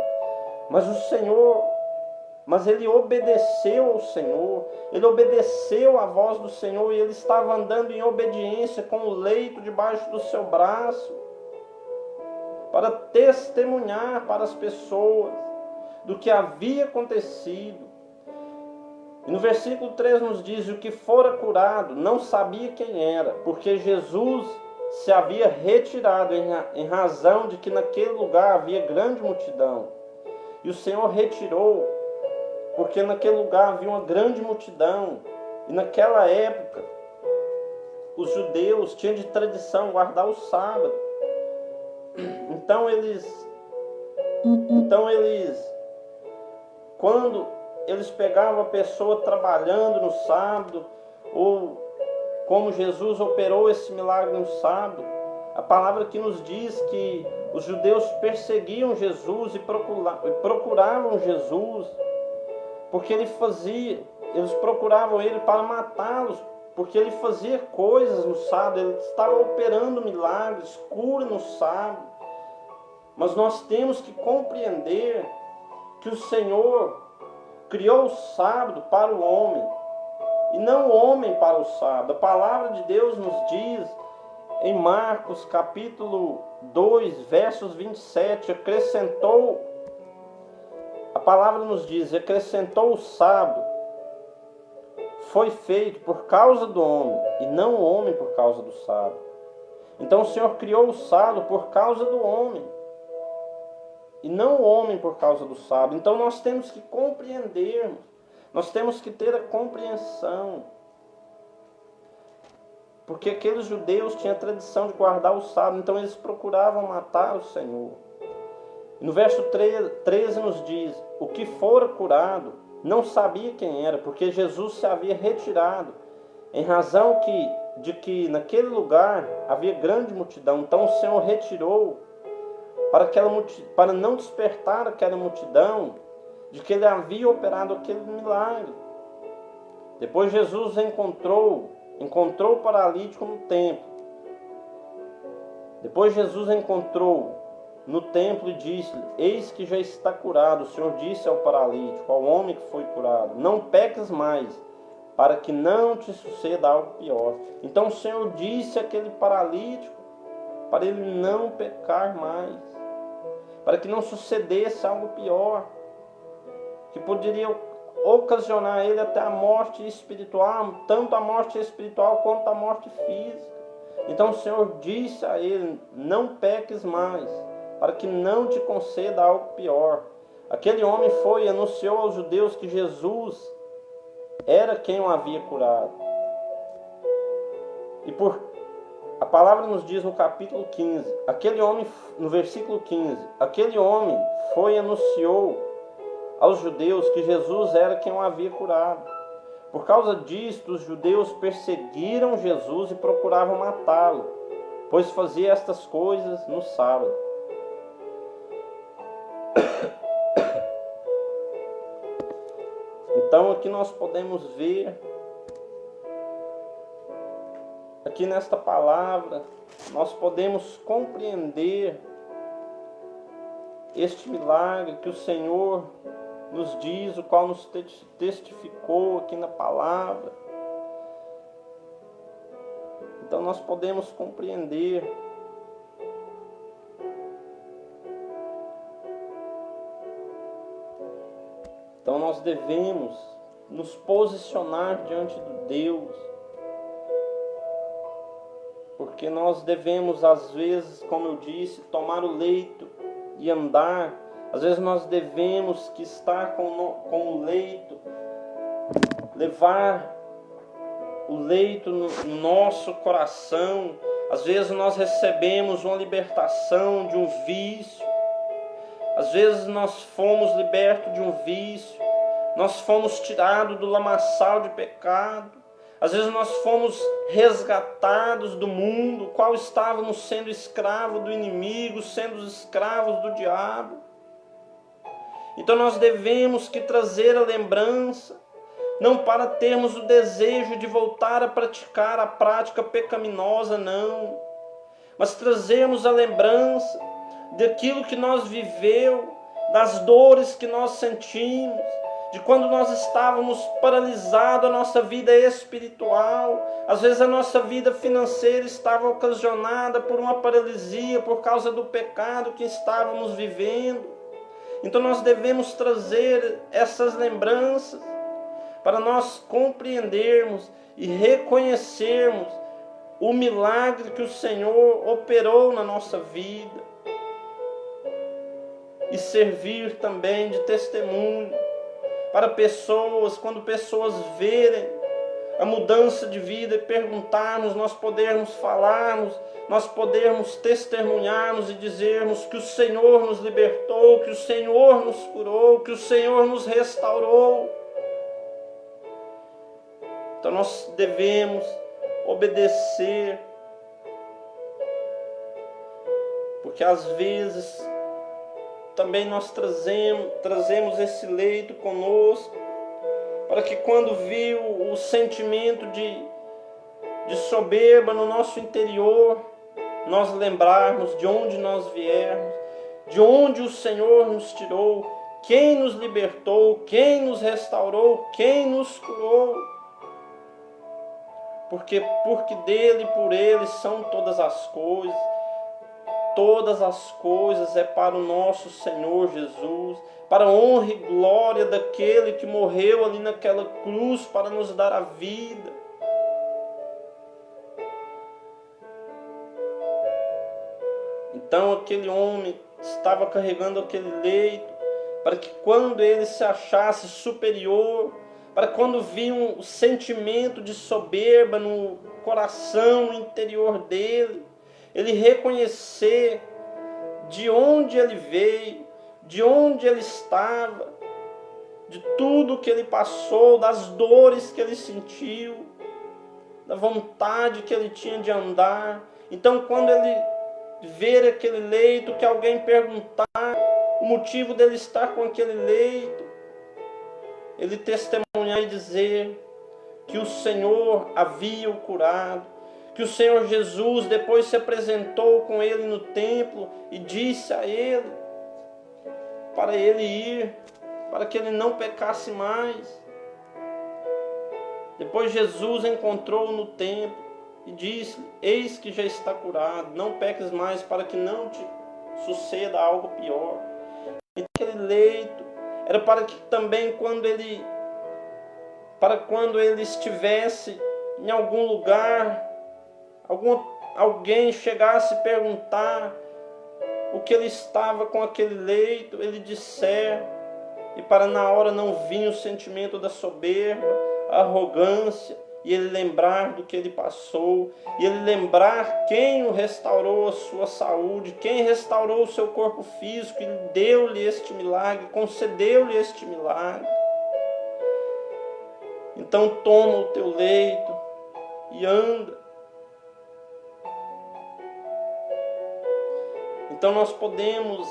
Mas ele obedeceu ao Senhor, ele obedeceu à voz do Senhor, e ele estava andando em obediência com o leito debaixo do seu braço, para testemunhar para as pessoas do que havia acontecido. E no versículo 3 nos diz: o que fora curado não sabia quem era, porque Jesus se havia retirado em razão de que naquele lugar havia grande multidão. E o Senhor retirou, porque naquele lugar havia uma grande multidão. E naquela época, os judeus tinham de tradição guardar o sábado. Então eles, quando eles pegavam a pessoa trabalhando no sábado, ou como Jesus operou esse milagre no sábado, a palavra que nos diz que os judeus perseguiam Jesus e procuravam Jesus, porque eles procuravam ele para matá-los, porque ele fazia coisas no sábado, ele estava operando milagres, cura no sábado. Mas nós temos que compreender que o Senhor criou o sábado para o homem, e não o homem para o sábado. A palavra de Deus nos diz em Marcos capítulo 2, versos 27, a palavra nos diz, acrescentou o sábado, foi feito por causa do homem, e não o homem por causa do sábado. Então o Senhor criou o sábado por causa do homem, e não o homem por causa do sábado. Então nós temos que compreendermos, nós temos que ter a compreensão, porque aqueles judeus tinham a tradição de guardar o sábado, então eles procuravam matar o Senhor. E no verso 13 nos diz: o que fora curado não sabia quem era, porque Jesus se havia retirado, em razão de que naquele lugar havia grande multidão. Então o Senhor retirou para não despertar aquela multidão de que ele havia operado aquele milagre. Depois Jesus encontrou o paralítico no templo. Depois Jesus encontrou no templo e disse-lhe: eis que já está curado. O Senhor disse ao paralítico, ao homem que foi curado: não peques mais, para que não te suceda algo pior. Então o Senhor disse àquele paralítico para ele não pecar mais, para que não sucedesse algo pior, que poderia ocasionar a ele até a morte espiritual, tanto a morte espiritual quanto a morte física. Então o Senhor disse a ele: não peques mais, para que não te conceda algo pior. Aquele homem foi e anunciou aos judeus que Jesus era quem o havia curado. E a palavra nos diz no capítulo 15, no versículo 15, aquele homem foi e anunciou aos judeus que Jesus era quem o havia curado. Por causa disto, os judeus perseguiram Jesus e procuravam matá-lo, pois fazia estas coisas no sábado. Então aqui nós podemos ver, aqui nesta palavra, nós podemos compreender este milagre que o Senhor nos diz, o qual nos testificou aqui na palavra. Então nós podemos compreender Então nós devemos nos posicionar diante de Deus, porque nós devemos, às vezes, como eu disse, tomar o leito e andar. Às vezes nós devemos que estar com o leito, levar o leito no nosso coração. Às vezes nós recebemos uma libertação de um vício. Às vezes nós fomos libertos de um vício. Nós fomos tirados do lamaçal de pecado. Às vezes nós fomos resgatados do mundo, qual estávamos sendo escravos do inimigo, sendo escravos do diabo. Então nós devemos que trazer a lembrança, não para termos o desejo de voltar a praticar a prática pecaminosa, não, mas trazermos a lembrança daquilo que nós vivemos, das dores que nós sentimos, de quando nós estávamos paralisados a nossa vida espiritual. Às vezes a nossa vida financeira estava ocasionada por uma paralisia, por causa do pecado que estávamos vivendo. Então nós devemos trazer essas lembranças para nós compreendermos e reconhecermos o milagre que o Senhor operou na nossa vida, e servir também de testemunho para pessoas, quando pessoas verem a mudança de vida e perguntarmos, nós podermos falarmos, nós podermos testemunharmos e dizermos que o Senhor nos libertou, que o Senhor nos curou, que o Senhor nos restaurou. Então nós devemos obedecer, porque às vezes também nós trazemos esse leito conosco, para que quando viu o sentimento de soberba no nosso interior, nós lembrarmos de onde nós viemos, de onde o Senhor nos tirou, quem nos libertou, quem nos restaurou, quem nos curou. Porque dele e por ele são todas as coisas. Todas as coisas é para o nosso Senhor Jesus, para a honra e glória daquele que morreu ali naquela cruz para nos dar a vida. Então aquele homem estava carregando aquele leito, para que quando ele se achasse superior, para quando viam o sentimento de soberba no coração interior dele, ele reconhecer de onde ele veio, de onde ele estava, de tudo que ele passou, das dores que ele sentiu, da vontade que ele tinha de andar. Então quando ele ver aquele leito, que alguém perguntar o motivo dele estar com aquele leito, ele testemunhar e dizer que o Senhor havia o curado, que o Senhor Jesus depois se apresentou com ele no templo e disse a ele para ele ir, para que ele não pecasse mais. Depois Jesus encontrou-o no templo e disse: eis que já está curado, não peques mais, para que não te suceda algo pior. E aquele leito era para que também quando ele estivesse em algum lugar, alguém chegasse a perguntar o que ele estava com aquele leito, ele disser, e para na hora não vir o sentimento da soberba, a arrogância, e ele lembrar do que ele passou, e ele lembrar quem o restaurou a sua saúde, quem restaurou o seu corpo físico, e deu-lhe este milagre, concedeu-lhe este milagre. Então toma o teu leito e anda. Então nós podemos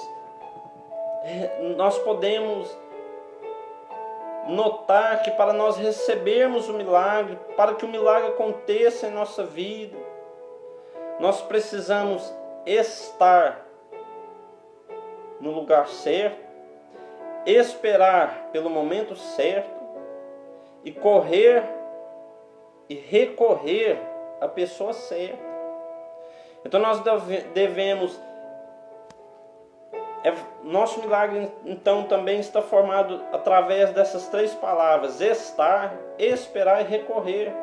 notar que para nós recebermos o milagre, para que o milagre aconteça em nossa vida, nós precisamos estar no lugar certo, esperar pelo momento certo e correr e recorrer à pessoa certa. Então nós devemos Nosso milagre, então, também está formado através dessas 3 palavras: estar, esperar e recorrer.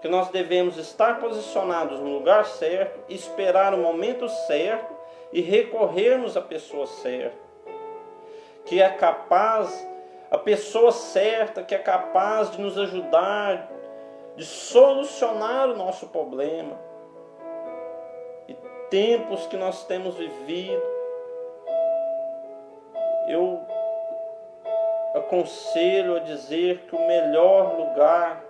Que nós devemos estar posicionados no lugar certo, esperar o momento certo e recorrermos à pessoa certa, que é capaz, a pessoa certa, que é capaz de nos ajudar, de solucionar o nosso problema. E tempos que nós temos vivido, eu aconselho a dizer que o melhor lugar,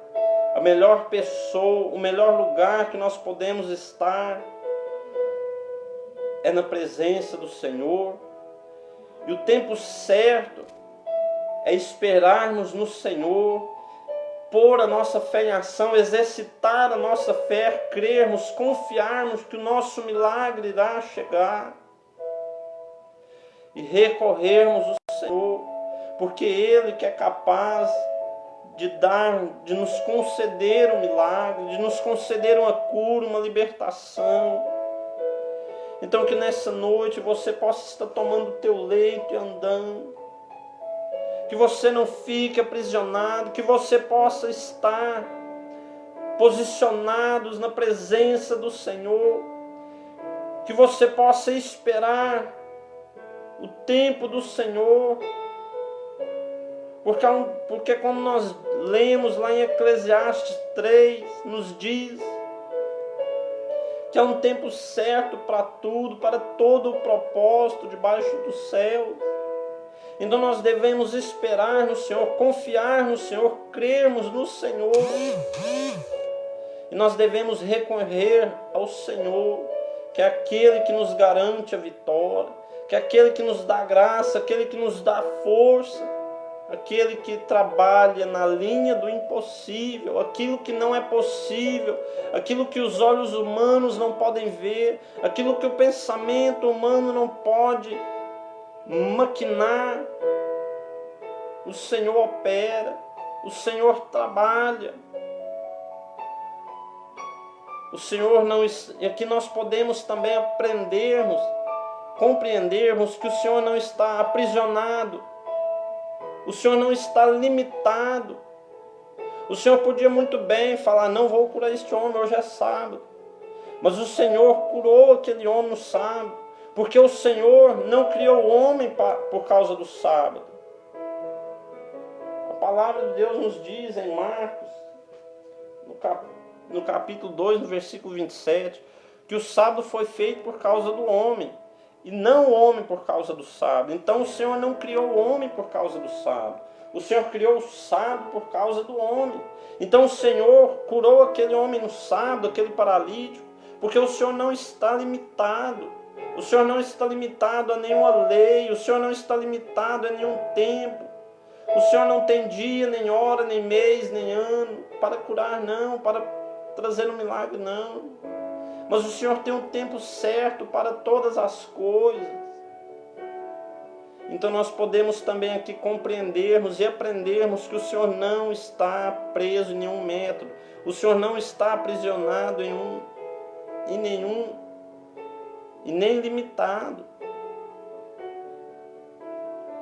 a melhor pessoa, o melhor lugar que nós podemos estar é na presença do Senhor. E o tempo certo é esperarmos no Senhor, pôr a nossa fé em ação, exercitar a nossa fé, crermos, confiarmos que o nosso milagre irá chegar. E recorrermos ao Senhor, porque Ele que é capaz de nos conceder um milagre, de nos conceder uma cura, uma libertação. Então que nessa noite você possa estar tomando o teu leito e andando, que você não fique aprisionado, que você possa estar posicionados na presença do Senhor, que você possa esperar o tempo do Senhor, porque quando nós lemos lá em Eclesiastes 3, nos diz que é um tempo certo para tudo, para todo o propósito debaixo do céu. Então nós devemos esperar no Senhor, confiar no Senhor, crermos no Senhor. E nós devemos recorrer ao Senhor, que é aquele que nos garante a vitória, que é aquele que nos dá graça, aquele que nos dá força, aquele que trabalha na linha do impossível, aquilo que não é possível, aquilo que os olhos humanos não podem ver, aquilo que o pensamento humano não pode maquinar. O Senhor opera, o Senhor trabalha. O Senhor não... E aqui nós podemos também aprendermos, compreendermos que o Senhor não está aprisionado, o Senhor não está limitado. O Senhor podia muito bem falar: não vou curar este homem, hoje é sábado. Mas o Senhor curou aquele homem no sábado, porque o Senhor não criou o homem por causa do sábado. A palavra de Deus nos diz em Marcos, no capítulo 2, no versículo 27, que o sábado foi feito por causa do homem, e não o homem por causa do sábado. Então o Senhor não criou o homem por causa do sábado. O Senhor criou o sábado por causa do homem. Então o Senhor curou aquele homem no sábado, aquele paralítico, porque o Senhor não está limitado. O Senhor não está limitado a nenhuma lei. O Senhor não está limitado a nenhum tempo. O Senhor não tem dia, nem hora, nem mês, nem ano para curar, não, para trazer um milagre, não. Mas o Senhor tem um tempo certo para todas as coisas. Então nós podemos também aqui compreendermos e aprendermos que o Senhor não está preso em nenhum método. O Senhor não está aprisionado em nenhum, e nem limitado.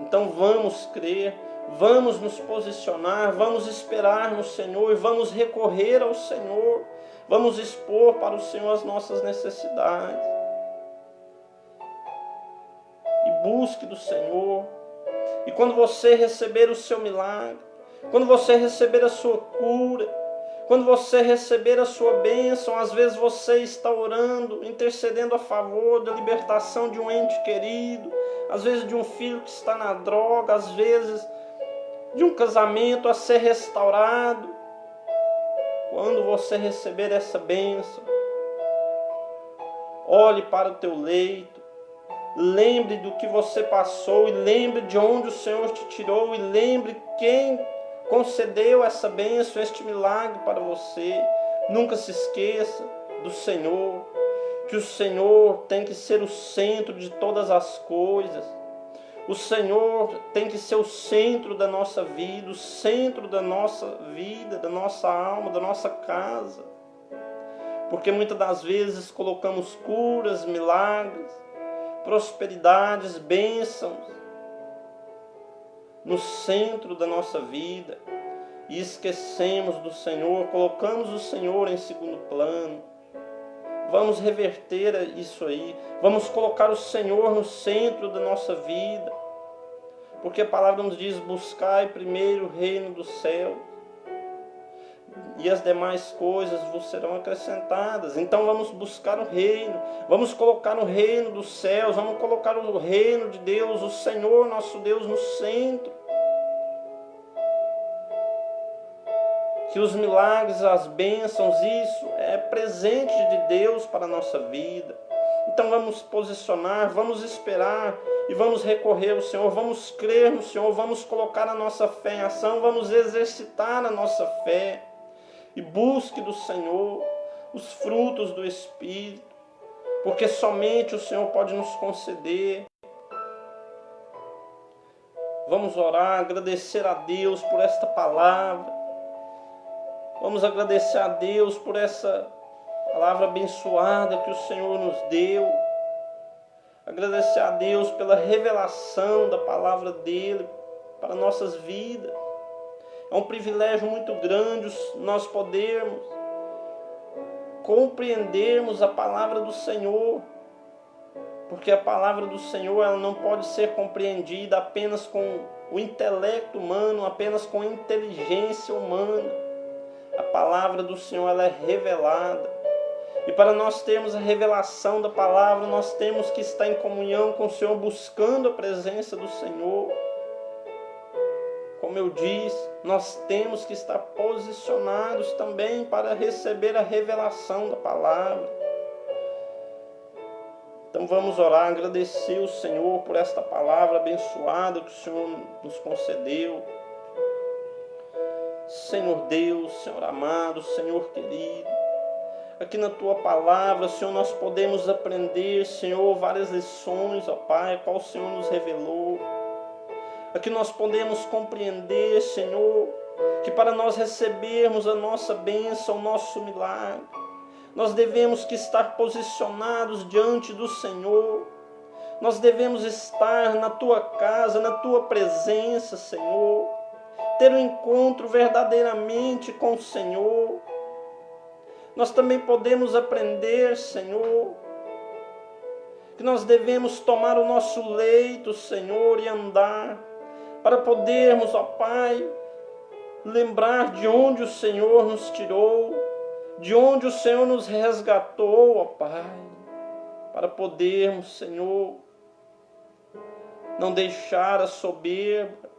Então vamos crer, vamos nos posicionar, vamos esperar no Senhor e vamos recorrer ao Senhor. Vamos expor para o Senhor as nossas necessidades. E busque do Senhor. E quando você receber o seu milagre, quando você receber a sua cura, quando você receber a sua bênção, às vezes você está orando, intercedendo a favor da libertação de um ente querido, às vezes de um filho que está na droga, às vezes de um casamento a ser restaurado. Quando você receber essa bênção, olhe para o teu leito, lembre do que você passou e lembre de onde o Senhor te tirou e lembre quem concedeu essa bênção, este milagre para você. Nunca se esqueça do Senhor, que o Senhor tem que ser o centro de todas as coisas. O Senhor tem que ser o centro da nossa vida, o centro da nossa vida, da nossa alma, da nossa casa. Porque muitas das vezes colocamos curas, milagres, prosperidades, bênçãos no centro da nossa vida e esquecemos do Senhor, colocamos o Senhor em segundo plano. Vamos reverter isso aí, vamos colocar o Senhor no centro da nossa vida, porque a palavra nos diz: buscai primeiro o reino do céu e as demais coisas vos serão acrescentadas. Então vamos buscar o reino, vamos colocar o reino dos céus, vamos colocar o reino de Deus, o Senhor nosso Deus no centro. Que os milagres, as bênçãos, isso é presente de Deus para a nossa vida. Então vamos posicionar, vamos esperar e vamos recorrer ao Senhor, vamos crer no Senhor, vamos colocar a nossa fé em ação, vamos exercitar a nossa fé e busque do Senhor os frutos do Espírito, porque somente o Senhor pode nos conceder. Vamos orar, agradecer a Deus por esta palavra. Vamos agradecer a Deus por essa palavra abençoada que o Senhor nos deu. Agradecer a Deus pela revelação da palavra dEle para nossas vidas. É um privilégio muito grande nós podermos compreendermos a palavra do Senhor. Porque a palavra do Senhor, ela não pode ser compreendida apenas com o intelecto humano, apenas com a inteligência humana. A palavra do Senhor, ela é revelada. E para nós termos a revelação da palavra, nós temos que estar em comunhão com o Senhor, buscando a presença do Senhor. Como eu disse, nós temos que estar posicionados também para receber a revelação da palavra. Então vamos orar, agradecer o Senhor por esta palavra abençoada que o Senhor nos concedeu. Senhor Deus, Senhor amado, Senhor querido, aqui na Tua palavra, Senhor, nós podemos aprender, Senhor, várias lições, ó Pai, qual o Senhor nos revelou. Aqui nós podemos compreender, Senhor, que para nós recebermos a nossa bênção, o nosso milagre, nós devemos que estar posicionados diante do Senhor. Nós devemos estar na Tua casa, na Tua presença, Senhor. Ter um encontro verdadeiramente com o Senhor. Nós também podemos aprender, Senhor, que nós devemos tomar o nosso leito, Senhor, e andar, para podermos, ó Pai, lembrar de onde o Senhor nos tirou, de onde o Senhor nos resgatou, ó Pai, para podermos, Senhor, não deixar a soberba,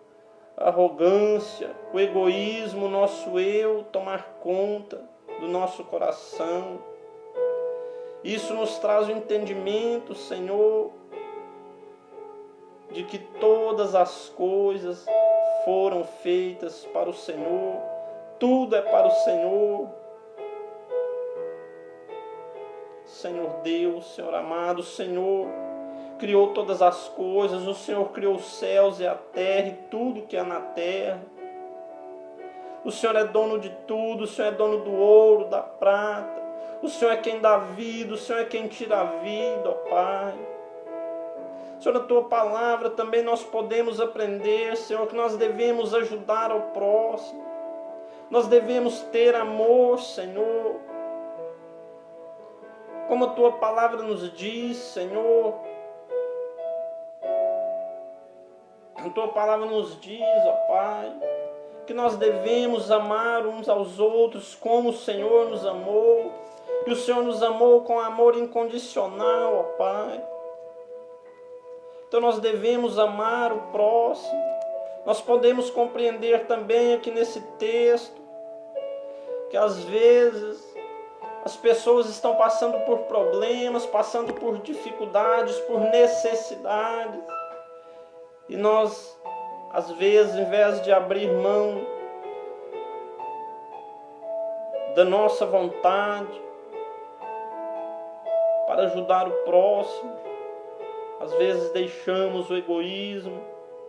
a arrogância, o egoísmo, o nosso eu tomar conta do nosso coração. Isso nos traz o entendimento, Senhor, de que todas as coisas foram feitas para o Senhor, tudo é para o Senhor. Senhor Deus, Senhor amado, o Senhor criou todas as coisas, o Senhor criou os céus e a terra e tudo que há na terra. O Senhor é dono de tudo, o Senhor é dono do ouro, da prata. O Senhor é quem dá vida, o Senhor é quem tira a vida, ó Pai. Senhor, na Tua palavra também nós podemos aprender, Senhor, que nós devemos ajudar ao próximo. Nós devemos ter amor, Senhor. Como a Tua palavra nos diz, Senhor. A Tua palavra nos diz, ó Pai, que nós devemos amar uns aos outros como o Senhor nos amou. Que o Senhor nos amou com amor incondicional, ó Pai. Então nós devemos amar o próximo. Nós podemos compreender também aqui nesse texto que às vezes as pessoas estão passando por problemas, passando por dificuldades, por necessidades. E nós, às vezes, em vez de abrir mão da nossa vontade para ajudar o próximo, às vezes deixamos o egoísmo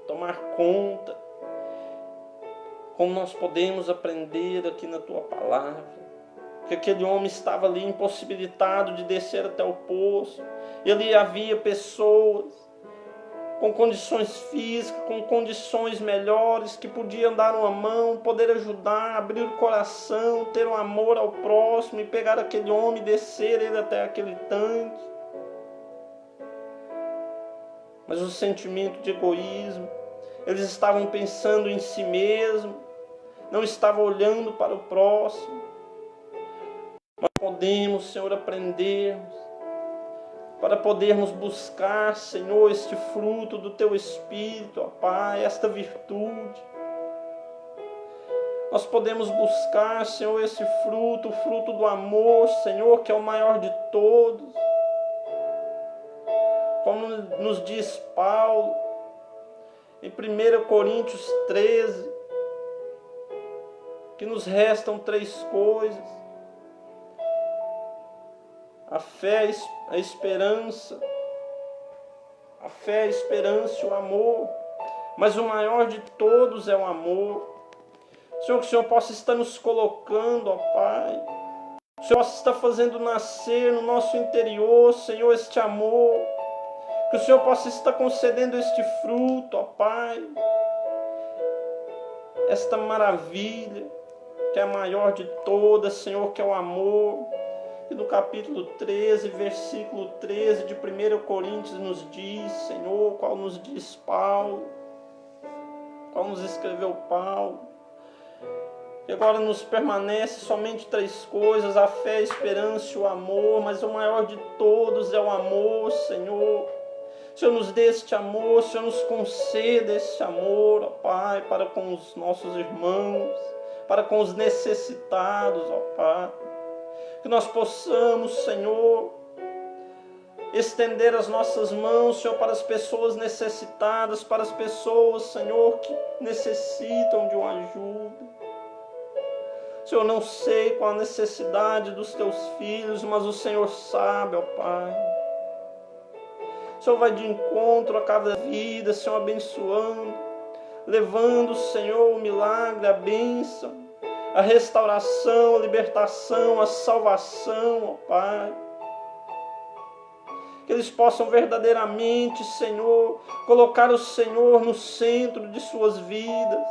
tomar conta. Como nós podemos aprender aqui na Tua palavra, que aquele homem estava ali impossibilitado de descer até o poço. Ali havia pessoas com condições físicas, com condições melhores, que podiam dar uma mão, poder ajudar, abrir o coração, ter um amor ao próximo e pegar aquele homem e descer ele até aquele tanque. Mas o sentimento de egoísmo, eles estavam pensando em si mesmo, não estavam olhando para o próximo. Mas podemos, Senhor, aprendermos, para podermos buscar, Senhor, este fruto do Teu Espírito, ó Pai, esta virtude. Nós podemos buscar, Senhor, esse fruto, o fruto do amor, Senhor, que é o maior de todos. Como nos diz Paulo, em 1 Coríntios 13, que nos restam 3 coisas: a fé, a esperança, e o amor. Mas o maior de todos é o amor. Senhor, que o Senhor possa estar nos colocando, ó Pai. O Senhor possa estar fazendo nascer no nosso interior, Senhor, este amor. Que o Senhor possa estar concedendo este fruto, ó Pai. Esta maravilha, que é a maior de todas, Senhor, que é o amor. E no capítulo 13, versículo 13 de 1 Coríntios nos diz, Senhor, qual nos diz Paulo, qual nos escreveu Paulo, que agora nos permanece somente 3 coisas: a fé, a esperança e o amor, mas o maior de todos é o amor, Senhor. Senhor, nos dê este amor, Senhor, nos conceda este amor, ó Pai, para com os nossos irmãos, para com os necessitados, ó Pai. Que nós possamos, Senhor, estender as nossas mãos, Senhor, para as pessoas necessitadas, para as pessoas, Senhor, que necessitam de uma ajuda. Senhor, não sei qual a necessidade dos teus filhos, mas o Senhor sabe, ó Pai. O Senhor vai de encontro a cada vida, Senhor, abençoando, levando, Senhor, o milagre, a bênção, a restauração, a libertação, a salvação, ó Pai. Que eles possam verdadeiramente, Senhor, colocar o Senhor no centro de suas vidas.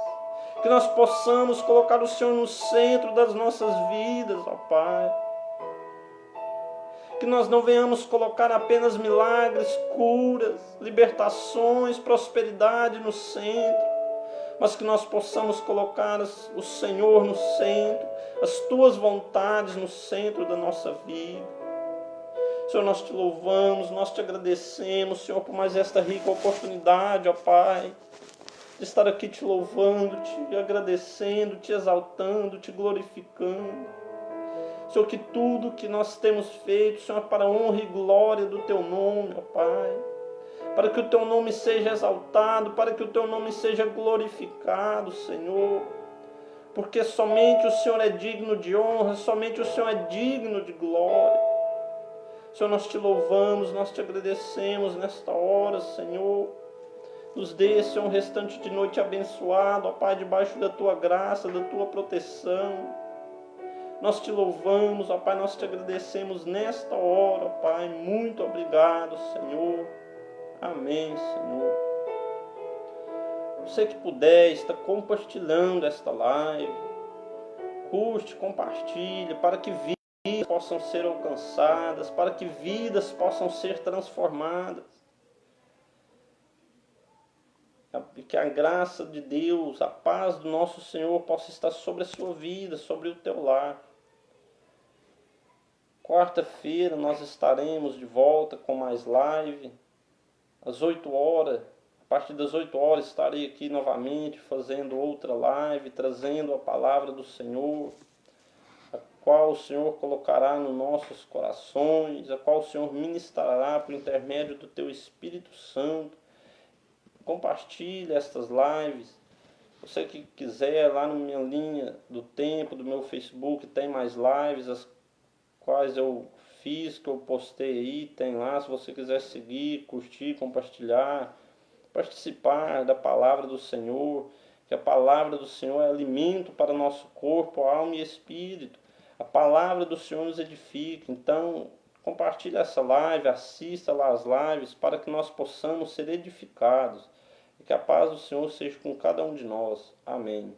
Que nós possamos colocar o Senhor no centro das nossas vidas, ó Pai. Que nós não venhamos colocar apenas milagres, curas, libertações, prosperidade no centro, mas que nós possamos colocar o Senhor no centro, as Tuas vontades no centro da nossa vida. Senhor, nós Te louvamos, nós Te agradecemos, Senhor, por mais esta rica oportunidade, ó Pai, de estar aqui Te louvando, Te agradecendo, Te exaltando, Te glorificando. Senhor, que tudo que nós temos feito, Senhor, para a honra e glória do Teu nome, ó Pai, para que o Teu nome seja exaltado, para que o Teu nome seja glorificado, Senhor, porque somente o Senhor é digno de honra, somente o Senhor é digno de glória. Senhor, nós Te louvamos, nós Te agradecemos nesta hora, Senhor. Nos dê, Senhor, um restante de noite abençoado, ó Pai, debaixo da Tua graça, da Tua proteção. Nós Te louvamos, ó Pai, nós Te agradecemos nesta hora, ó Pai. Muito obrigado, Senhor. Amém, Senhor. Você que puder, está compartilhando esta live. Curte, compartilhe, para que vidas possam ser alcançadas, para que vidas possam ser transformadas. E que a graça de Deus, a paz do nosso Senhor possa estar sobre a sua vida, sobre o teu lar. Quarta-feira nós estaremos de volta com mais live, às 8 horas. A partir das 8 horas estarei aqui novamente fazendo outra live, trazendo a palavra do Senhor, a qual o Senhor colocará nos nossos corações, a qual o Senhor ministrará por intermédio do teu Espírito Santo. Compartilhe estas lives. Você que quiser, lá na minha linha do tempo, do meu Facebook, tem mais lives, as quais eu fiz, que eu postei aí, tem lá. Se você quiser seguir, curtir, compartilhar, participar da palavra do Senhor, que a palavra do Senhor é alimento para o nosso corpo, alma e espírito. A palavra do Senhor nos edifica. Então, compartilhe essa live, assista lá as lives, para que nós possamos ser edificados. E que a paz do Senhor seja com cada um de nós. Amém.